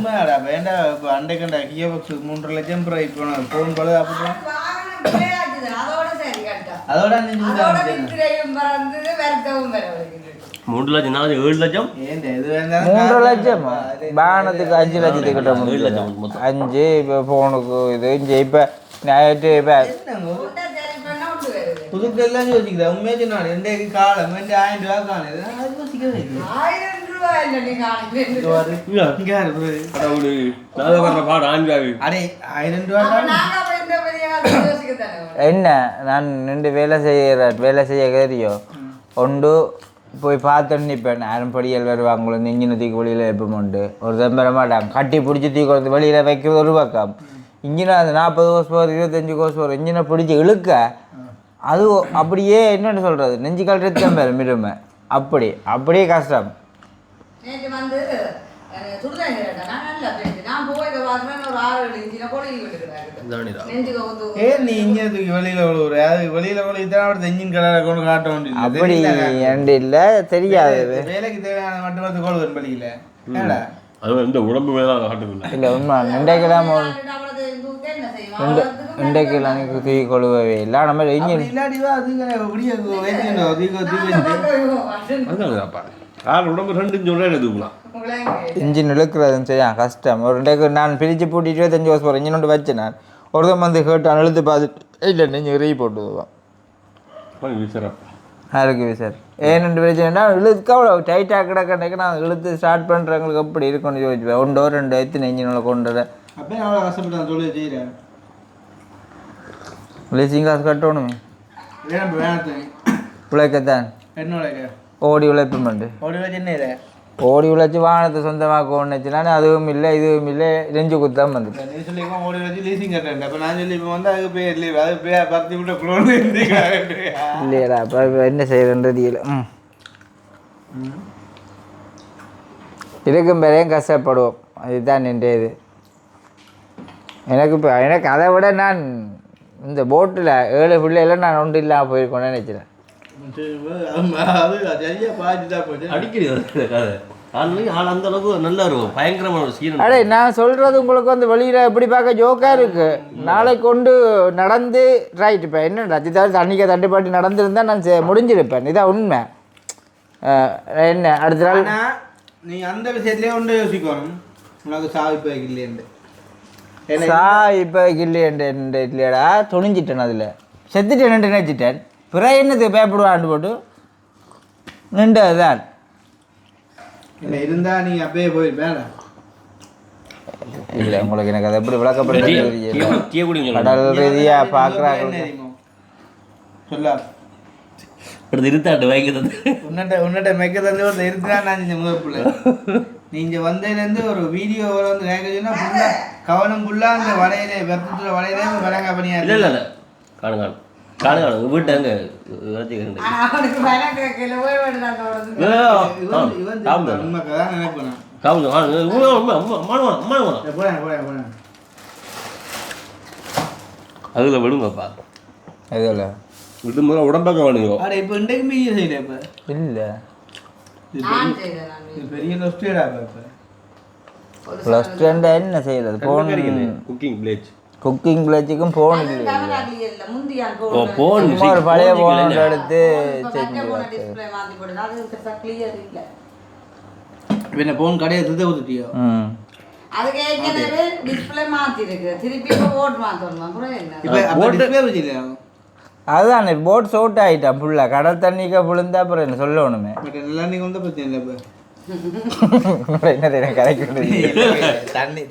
வேண்டாம் இப்போ அண்டைக்கண்டா கியர் பாக்ஸ் 3 லட்சம் ரூபாய் இப்போ ஃபோன் பழுது அப்போ அதோட 3 லட்சம் 7 லட்சம் 3 லட்சம் பானத்துக்கு 5 லட்சத்துக்கு கிட்ட 7 லட்சம் 5 இப்போ ஃபோனுக்கு இது இங்கே இப்போ நைட்டு இப்போ புதுக்கு எல்லாம் யோசிக்கிறேன். உண்மையாக சொன்னான் 2 காலம் 1000 ரூபா காணும் அடே 1000 ரூபா என்ன நான் நின்று வேலை செய்ய தெரியும் ஒன்று போய் பார்த்துட்டு நிற்பேன். யாரும் படியல் வருவாங்களோ இன்ஜினை தூக்கி வெளியில் வைப்போம்ண்டு ஒரு தம்பர மாட்டாங்க. கட்டி பிடிச்சி தூக்கி வந்து வெளியில் வைக்கிறது ஒரு பக்கம். இன்ஜினை அந்த 40 கோர்ஸ் பவர் 25 கோர்ஸ் பவர் இன்ஜினை பிடிச்சி இழுக்க அது அப்படியே என்னென்னு சொல்கிறது நெஞ்சு கழட்டு தான் பேர் மிருமை அப்படியே கஷ்டம். ஏன் நீ இன்ஜினை தூக்கி வெளியில் விழுவுற அது வெளியில் விழுத்தான் இன்ஜின் கலரை கொண்டு காட்ட வேண்டியது அப்படி ஏண்டு இல்லை தெரியாது. வேலைக்கு தேவையான மட்டும் வந்து கொள்வது பள்ளியில் ஏடா அது இந்த உடம்பு மேலே காட்டுது இல்லை உண்மை இன்றைக்கெல்லாம் தூக்கி கொழுவவே இல்லை. நம்ம இன்ஜின் உடம்பு 2 சொல்கிறேன் எதுக்கலாம் இன்ஜின் இழுக்கிறதுன்னு சரியா கஷ்டம். ஒரு டேக்கு நான் பிரித்து பூட்டிட்டு 25 வருஷம் இன்ஜின் ஒன்று வச்சேன். நான் ஒருத்தன் வந்து கேட்டான் அழுத்து பார்த்துட்டு இல்லை நீங்கள் ரீ போட்டுதுவான் அதுக்கு சார் ஏன்னு பிரச்சனைனா இழுத்துக்கு அவ்வளோ டைட்டாக கிடக்கண்டைக்கு நான் இழுத்து ஸ்டார்ட் பண்ணுறவங்களுக்கு எப்படி இருக்குன்னு யோசிப்பேன். 1 டோர் 2 எத்தனை இன்ஜினில் கொண்டு அப்படியே அவ்வளோ கஷ்டப்பட்டு தொழில் செய்கிறேன். லீசிங் காசு கட்டணுமே உழைக்கத்தான் என்னோட ஓடி உழைப்பு பண்ணு ஓடி உழைச்சி வாகனத்தை சொந்தமாக ஒன்றுச்சுனா அதுவும் இல்லை இதுவும் இல்லை நெஞ்சு குத்தான் வந்துட்டு நீ சொல்லி ஓடி வச்சு லீசிங் கட்டேன். அப்போ நான் சொல்லி இப்போ வந்து அதுக்கு பேர் லீவ் அது பேர் பருத்தி விட்ட குளோன் இல்லையடா அப்போ என்ன செய்யறன்றது இல்லை. இருக்கும் பேரையும் கஷ்டப்படுவோம் அதுதான் நின்ற இது. எனக்கு அதை விட நான் இந்த போட்டில் 7 பிள்ளைகள் நான் ஒன்று இல்லாமல் போயிருக்கோன்னு நினைக்கிறேன். அந்த அளவுக்கு நல்ல ஒரு பயங்கரமான ஒரு சீன். அடே நான் சொல்கிறது உங்களுக்கு வந்து வெளியில் எப்படி பார்க்க ஜோக்காக இருக்குது. நாளைக்கு கொண்டு நடந்து ரைட் இப்போ என்ன ரஜிதாவில் தண்ணிக்கை தட்டுப்பாட்டு நடந்திருந்தால் நான் முடிஞ்சிருப்பேன். இதான் உண்மை. என்ன அடுத்த நாள் நீ அந்த விஷயத்துலேயே ஒன்று யோசிக்கணும் உனக்கு சாவிப்பை இல்லையண்டு இப்போ இல்லையடா துணிஞ்சிட்டேன் அதில் செத்துட்டேன் நினைச்சிட்டேன் பிற என்னத்துக்கு பயப்படுவான்னு போட்டு நின்றதுதான் இல்லை இருந்தால் நீ அப்பயே போயிருப்பேன் இல்லை உங்களுக்கு எனக்கு அதை எப்படி விளக்கப்படுறது டீ குடிங்க கடல் ரீதியாக பார்க்குறாங்க சொல்ல அடுத்து இருத்தாட்டு வாங்கிக்கிறது உன்னிட்ட மெக்க தந்து ஒரு இருந்தா நான் இந்த முதற்குள்ள நீங்க வந்ததுலேருந்து ஒரு வீடியோவில் வந்து கேட்குறீங்கன்னா ஃபுல்லாக கவனம் ஃபுல்லாக அந்த வலையிலே வெப்பத்தில் வலையிலே விலங்க பண்ணியா இல்லை இல்லை இல்லை காணும் காணும் காணும் காணும் வீட்டு அங்கே உண்மைக்கு தான் நினைப்பேன் அதில் விடுங்கப்பா இதில் விட்டு முதல்ல உடம்பாக்க வேணுங்க அட இப்போ இன்றைக்கு மீதி செய்யல இப்போ இல்லை இது பெரிய நொஸ்டேடா இப்போ ப்ளஸ் டென்ட் என்ன செய்யறது ஃபோன் குக்கிங் பிளேஜ் குக்கிங் பிளேஜுக்கும் ஃபோன் இல்லை ஓ ஃபோன் சும்மா ஒரு பழைய ஃபோன் எடுத்து செஞ்சு என்ன ஃபோன் கடையை திருத்த கொடுத்துட்டியோ அதுக்கு ஏற்கனவே டிஸ்பிளே மாத்திருக்கு திருப்பி போட் மாத்தணும் அப்புறம் என்ன இப்போ அப்போ டிஸ்பிளே வச்சுக்கலையா அதுதான் போட் சவுட் ஆகிட்டான் ஃபுல்லாக கடல் தண்ணிக்கு விழுந்தா அப்புறம் என்ன சொல்லணுமே பட் நல்லா நீங்கள் வந்து பிரச்சனை இல்லை இப்போ என்ன தெரியும் கரெக்ட்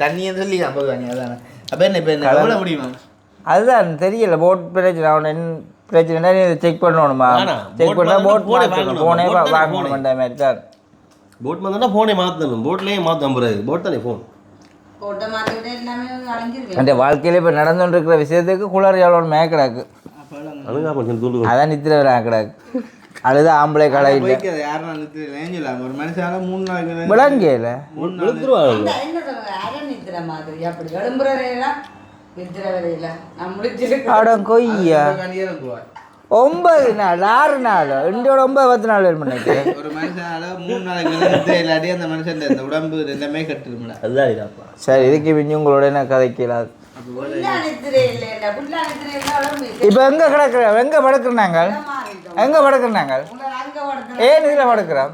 தண்ணின்னு சொல்லி ஐம்பது வாங்கி அதானே அப்போ என்ன இப்போ என்ன எவ்வளோ முடியுமா அதுதான் தெரியல போட் பிரச்சனை அவன் என்ன பிரச்சனை நீ செக் பண்ணணுமா செக் பண்ணால் போட் மாற்றணும் ஃபோனே வாங்கணுமென்ற மாதிரி தான் போட் மாற்றினா ஃபோனே மாற்றணும் போட்லேயே மாற்ற முடியாது போட் தானே ஃபோன் போட்டை மாற்றிவிட்டு எல்லாமே அழிஞ்சிருக்கு அந்த வாழ்க்கையில் இப்போ நடந்துட்டு இருக்கிற விஷயத்துக்கு குளர் எவ்வளோ மேக்கடாக்கு அதுங்க கொஞ்சம் தூண்டு அதான் நித்திர கிடாக்கு அழுது ஆம்பளை கடை இல்லை யாரும் நினைச்சலாம் ஒரு மனுஷால 3 நாளைக்கு விளங்கல விழுத்துருவாங்க என்ன சொல்லுங்க அரை நித்திர மாதிரி அப்படி எழும்புற வரையெல்லாம் நித்திர வரையில நான் முடிச்சிருக்கேன் அடம் கொய்யா 9 நாள் 6 நாள் இண்டியோட 9 நாள் பண்ணிட்டு ஒரு மனுஷனால 3 நாளைக்கு நித்திரை இல்லாட்டி அந்த மனுஷன் இந்த உடம்பு ரெண்டுமே கட்டுருமில்ல அதுதான் இதாப்பா சரி இதுக்கு பின்னி உங்களோட என்ன கதைக்கலாது இப்போ எங்கே கிடக்குற எங்கே படுக்குறாங்க எங்கே படுக்குறாங்க ஏன் இதில் படுக்கிறோம்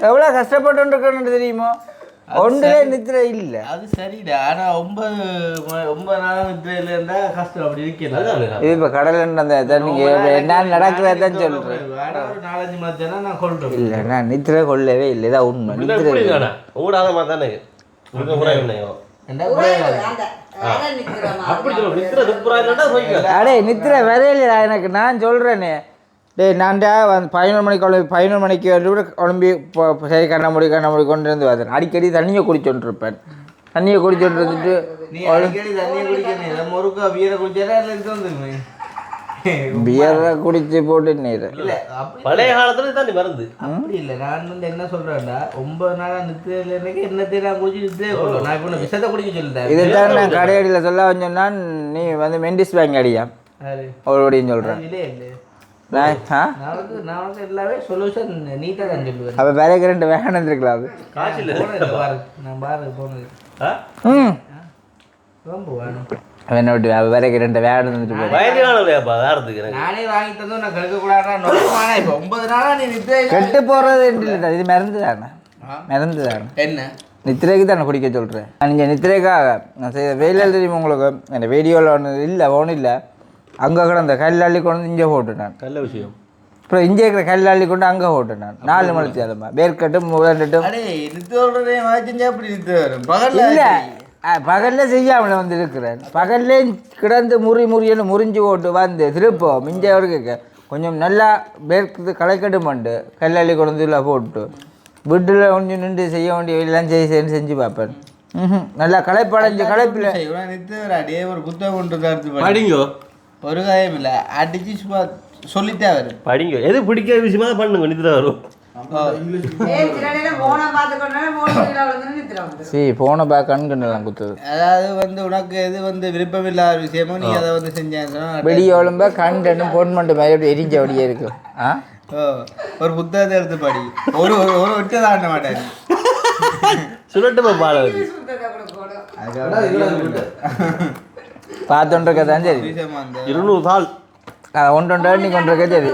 எவ்வளோ கஷ்டப்பட்டு தெரியுமோ ஒன்றிலே நித்திரை இல்லை அது சரிடா ஆனால் 9 நாள் நித்திரையில் இருந்தால் கஷ்டம் அப்படி இருக்கல இது இப்போ கடல் அந்த தண்ணிக்கு என்ன நடக்கிறதான் சொல்கிறேன் ஒரு 4-5 மணி நான் கொள்றேன் இல்லை நான் நித்திரை கொள்ளவே இல்லை இதான் உண்மை நித்திரை ஓடாத மாதிரி தானே அடே நித்திரை வரையில எனக்கு நான் சொல்கிறேனே டேய் நான்டா 11 மணிக்கு 11 மணிக்கு கூட குழம்பி சரி கண்ண முடி கொண்டு இருந்து வரேன் அடிக்கடி தண்ணியை குடிச்சோன்ட்ருப்பேன் தண்ணியை குடிச்சோன்ட்டு இருந்துட்டு நீ அடிக்கடி தண்ணியை குடிக்கணும் நம்ம ஒருக்கா பீரை குடிச்சா எடுத்து வந்துருமே பியரை குடிச்சு போட்டு நீர் இல்லை பழைய காலத்துல தான் மருந்து அப்படி இல்லை நான் வந்து என்ன சொல்கிறேன்டா 9 நாளாக நித்திரையில் எனக்கு என்னத்தை நான் குடிச்சு நித்திரையை கொள்ளும் நான் இப்போ விஷத்தை குடிக்க சொல்லிட்டேன் இதுதான் நான் கடையடியில் சொல்ல சொன்னா நீ வந்து மெண்டிஸ் பேங்க் அடியா அவரோடையும் சொல்கிறேன் இல்லை இல்லை நான் நான் எல்லாமே சொல்யூஷன் நீட்டாக தான் சொல்லுவேன் அப்போ வேற கரண்ட் வேகணும் இருந்திருக்கலாம் அது காசு இல்லை நான் பாரு போனது ரொம்ப வேணும் அவனை விட்டு வேற கரண்ட் வேகணும் இருந்துட்டு வயது காலப்பா வேறதுக்கு நானே வாங்கி தந்தும் நான் கெடுக்கக்கூடாதுன்னா நோக்கமானா இப்போ 9 நாளாக நீ நித்திரை கெட்டு போகிறது இல்லை இது மருந்து தானே மருந்து தானே என்ன நித்திரைக்கு தானே குடிக்க சொல்கிறேன் நீங்கள் நித்திரைக்காக நான் செய்த வெயிலில் தெரியுமா உங்களுக்கு அந்த வீடியோவில் ஒன்று இல்லை ஒன்றும் இல்லை அங்கே கூட அந்த கல்லாளி கொண்டு இங்கே போட்டுட்டான் நல்ல விஷயம் அப்புறம் இங்கே இருக்கிற கல்லாளி கொண்டு அங்கே போட்டுட்டான் 4 மணிக்கு அதுமா வேர்க்கட்டும் முதலிட்டும் அடே நித்திரோட செஞ்சா அப்படி நித்திரை வரும் பகல்ல இல்லை பகலில் செய்யாமல் வந்து இருக்கிறேன் பகல்லே கிடந்து முறின்னு முறிஞ்சு போட்டு வந்து திருப்போம் மிஞ்ச வரைக்கும் கொஞ்சம் நல்லா வேர்க்குது களைக்கட்டும் பண்ணிட்டு கல்லாளி கொண்டு இல்லை போட்டு வீட்டில் கொஞ்சம் நின்று செய்ய வேண்டிய எல்லாம் செஞ்சு பார்ப்பேன் நல்லா களைப்படைஞ்சு களைப்பில் நித்திரை அடியே ஒரு புத்தகம் கொண்டு எடுத்து படிங்கோ ஒரு காயம் இல்லை அடிச்சு சும்மா சொல்லிட்டே வரும் படிங்க எது பிடிக்கிற விஷயமா தான் பண்ணுங்க நித்திர வரும் சரி போன பேக் கண்கண்டெல்லாம் குத்துது அதாவது வந்து உனக்கு எது வந்து விருப்பம் இல்லாத விஷயமோ நீ அதை வந்து செஞ்சேன்னா வெளியே ஒழும்பா கண்டு போன் பண்ணிட்டு மாதிரி எரிஞ்ச அப்படியே இருக்கும் ஒரு புத்தகத்தை எடுத்து படி ஒரு ஒரு விட்டு தாண்ட மாட்டாரு சுழட்டுமா பால பார்த்துட்டு தான் சரி 200 தாள் ஒன்று நீ கொண்டிருக்க சரி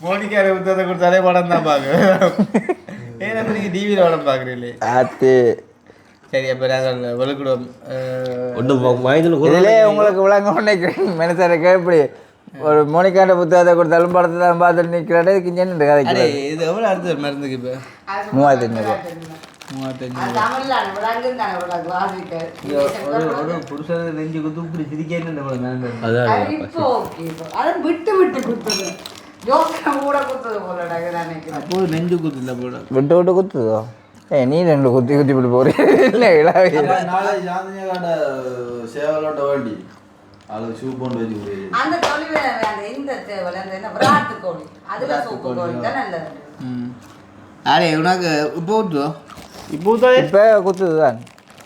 மோனிக்கார புத்தகத்தை கொடுத்தாலே படம் தான் பார்க்குறேன். ஏன்னா நீங்கள் டிவியில் படம் பார்க்குறீங்களே. அது சரி அப்போ நாங்கள் வெளுக்கிடுவோம். இதிலே உங்களுக்கு விளங்க நினைக்கிறேன் மனுஷருக்கு எப்படி ஒரு மோனிக்காண்ட புத்தகத்தை கொடுத்தாலும் படத்தை தான் பார்த்துட்டு நிற்கிறாரு கிஞ்சன் கதைக்கு இது எவ்வளோ அடுத்த மருந்துக்கு இப்போ 3500 ஒரு புருஷன் நெஞ்சு குத்து இப்படி சிரிக்கேன்னு அப்போ நெஞ்சு குத்து இல்லை போட விட்டு விட்டு குத்துதோ நீ 2 குத்தி குத்தி விட்டு போறீங்க இல்லை இளாவே நாளை சாந்தினியோட சேவலோட்ட வேண்டி அது ஷூ போட்டு வச்சு அந்த தொழில் அந்த இந்த சேவல் அந்த என்ன விராட்டு கோழி அதுல சூப்பு கோழி தான் நல்லது. அரே உனக்கு இப்போ ஊற்றுவோம் இப்போ குத்துது தான்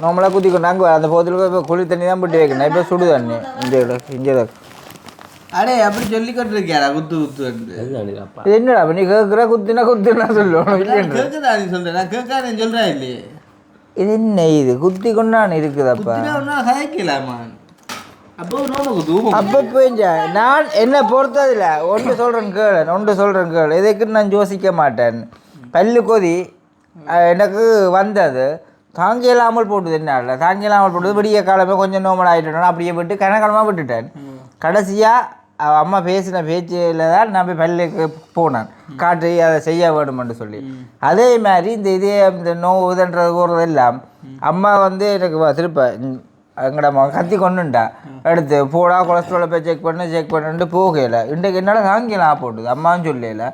நார்மலாக குத்தி கொண்டு அங்கே அந்த போதில் இப்போ குளி தண்ணி தான் போட்டு வைக்கணும் இப்போ சுடு தண்ணி இங்கே அடே அப்படி சொல்லி கொண்டிருக்கியாரா குத்து குத்து இது என்னடா நீ கேட்குற குத்துனா குத்துனா சொல்லுவோம் கேட்குதா நீ சொல்கிறேன் நான் கேட்காதேன்னு சொல்கிறேன் இல்லையே. இது என்ன இது குத்தி கொண்டான்னு இருக்குதாப்பா கதைக்கலாமா அப்போ நோம்ப குத்து அப்போ போய்ஞ்சா நான் என்ன பொறுத்ததில்ல ஒன்று சொல்கிறேன் கேள் இதுக்கு நான் யோசிக்க மாட்டேன். பல்லு கொதி எனக்கு வந்தது தாங்கி இல்லாமல் போட்டுது என்ன தாங்கி இல்லாமல் போட்டது விடிய காலமே கொஞ்சம் நோமல் ஆகிட்டேன் அப்படியே விட்டு கனகாலமாக விட்டுட்டேன். கடைசியாக அம்மா பேசின பேச்சில் தான் நான் போய் பல்லுக்கு போனேன் காட்டு அதை செய்ய வேணுமென்று சொல்லி. அதே மாதிரி இந்த நோவு இதுன்றது போகிறது எல்லாம் அம்மா வந்து எனக்கு திருப்ப எங்கட கத்தி கொண்டுண்டா எடுத்து போடா கொலஸ்ட்ராலை போய் செக் பண்ணிட்டு போகல. இன்றைக்கு என்னால் தாங்கிலாம் போட்டுது அம்மாவும் சொல்லல.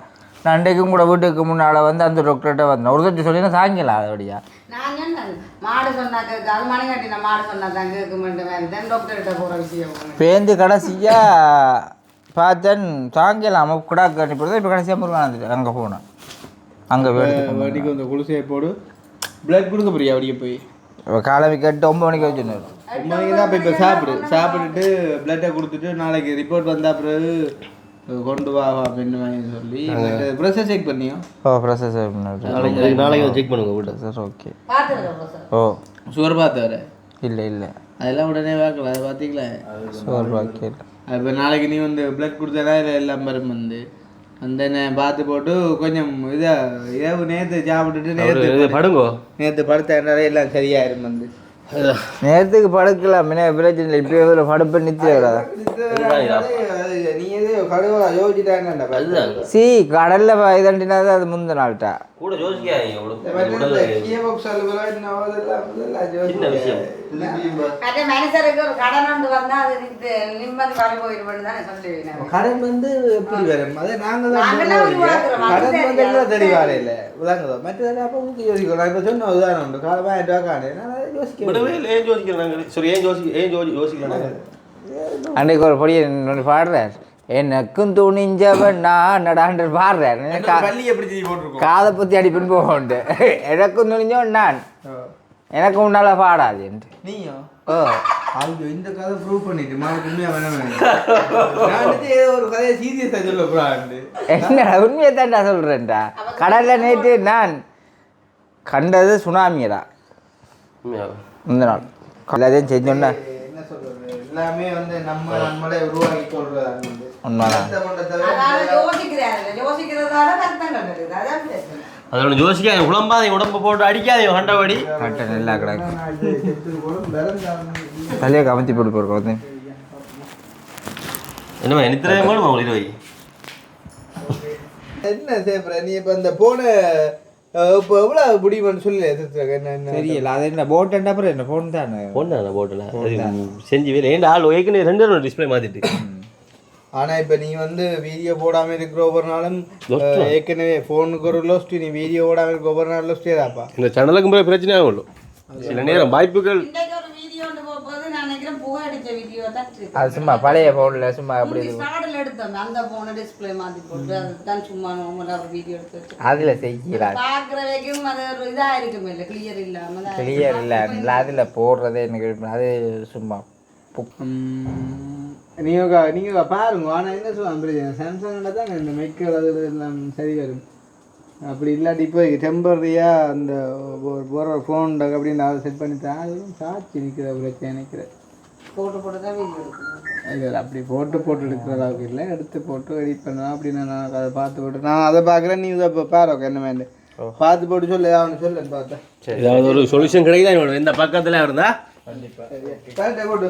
நான் இன்றைக்கும் கூட வீட்டுக்கு முன்னால் வந்து அந்த டாக்டர்கிட்ட வந்தேன் ஒரு தட்டி சொல்லி நான் தாங்கிலாம் அதோடையா பேருந்து கடைசியாக பார்த்தேன் தாங்கலாம் குடா கட்டி போடுறது. இப்போ கடைசியாக முருகானது அங்கே போனேன் அங்கே வண்டிக்கு வந்து குளிசையை போடு பிளட் கொடுக்க போறியா அப்படியே போய் காலவி கட்டு 9 மணிக்கு வச்சுருந்தாரு. 9 மணிக்கு தான் இப்போ சாப்பிட்டுட்டு பிளட்டை கொடுத்துட்டு நாளைக்கு ரிப்போர்ட் வந்த பிறகு கொண்டு வா அப்படின்னு சொல்லி ப்ரெஷர் செக் பண்ணியோ. ப்ரெஷர் செக் பண்ணி நாளைக்கு செக் பண்ணுங்க வீட்டை சார். ஓகே சுகர் பார்த்து வர இல்லை அதெல்லாம் உடனே பார்க்கல அது பார்த்தீங்களா சுகர் பார்க்கல. இப்போ நாளைக்கு நீ வந்து பிளட் கொடுத்தனா இல்லை எல்லாம் மரம் வந்து அந்த பார்த்து போட்டு கொஞ்சம் இரவு நேற்று சாப்பிட்டுட்டு நேற்று படுத்த எல்லாம் சரியாயிரும் வந்து நேரத்துக்கு படுக்கலாம் பிரச்சனை இப்போ இதில் படுப்பை நிறுத்திடா நீ எது கடுவா யோசிச்சுட்டாங்க சி கடலில் இதண்டினா அது முந்தின நாள்கிட்ட கூட கடன் வந்து எப்படி வரும் அதை நாங்கள் கடன் வந்து தெளிவாக இல்லை விளங்குதோ மற்ற அப்போ யோசிக்கலாம் இப்போ சொன்ன உதாரணம் உண்டு காலமாக காணு அன்றைக்கு ஒரு பொடியை பாடுறார் எனக்கும் துணிஞ்சவன் நான் நடாண்டு பாடுறார் காதை பற்றி அடிப்பின்னு போக உண்டு எனக்கும் துணிஞ்சவன் நான் எனக்கு முன்னால பாடாது என்று நீயும் இந்த கதை ப்ரூவ் பண்ணிட்டு உண்மையா ஒரு கதையை சீரியஸாக சொல்ல என்ன உண்மையை தான்டா சொல்கிறேன்டா கடலில் நேற்று நான் கண்டது சுனாமியடா இந்த நாள் எல்லாத்தையும் செஞ்சோன்னா என்ன சொல்றது எல்லாமே வந்து நம்மளே உருவாக்கி கொள்றது அதோட யோசிக்காத உடம்பாதை உடம்பு போட்டு அடிக்காதே கண்டபடி நல்லா கிடக்கு தலையை கமத்தி போட்டு போடுறது என்னமா எனக்கு வேணுமா உங்களுக்கு என்ன சேப்பற நீ இப்போ இந்த போன இப்போ எவ்வளோ முடியுமான்னு சொல்லி தெரியல அது என்ன போட் அப்புறம் என்ன ஃபோன் தானே போட்டில் செஞ்சு வேலை ஏன்டா ஆள் ஏற்கனவே 2 டிஸ்பிளே மாற்றிட்டு ஆனால் இப்போ நீ வந்து வீடியோ போடாமல் இருக்கிற ஒவ்வொரு நாளும் ஏற்கனவே ஃபோனுக்கு ஒரு லோஸ்ட்டு நீ வீடியோ போடாமல் இருக்க ஒவ்வொரு நாள் லோஸ்ட்டே தான்ப்பா இந்த சேனலுக்கு முறை பிரச்சனையாக உள்ள சில நேரம் வாய்ப்புகள் அது சும்மா பழைய ஃபோனில் சும்மா அப்படி அதில் செய்யலாம் கிளியர் இல்லை அதில் போடுறதே எனக்கு அது சும்மா நீங்கள் பாருங்க ஆனால் என்ன சொல்லுவாங்க சாம்சங்கில் தான் இந்த மைக்கிள் அது எல்லாம் சரி வரும் அப்படி இல்லாட்டி இப்போ டெம்பரரியாக அந்த போகிற ஃபோன் அப்படின்னு அதை செட் பண்ணி தான் அதுவும் சாட்சி நிற்கிற பிரச்சனை நிற்கிறேன் போட்டு தான் வீடியோ எடுக்கணும் இல்லை அப்படி போட்டு எடுக்கிற அளவுக்கு இல்லை, எடுத்து போட்டு எடிட் பண்ணலாம் அப்படின்னு நான் அதை பார்த்து போட்டு நான் அதை பார்க்குறேன். நீ இதை பாரு என்ன வேண்டு பார்த்து போட்டு சொல்லு அவனு சொல்லுன்னு பார்த்தேன். ஏதாவது ஒரு சொல்யூஷன் கிடைக்குதா இந்த பக்கத்தில் இருந்தா கண்டிப்பாக போட்டு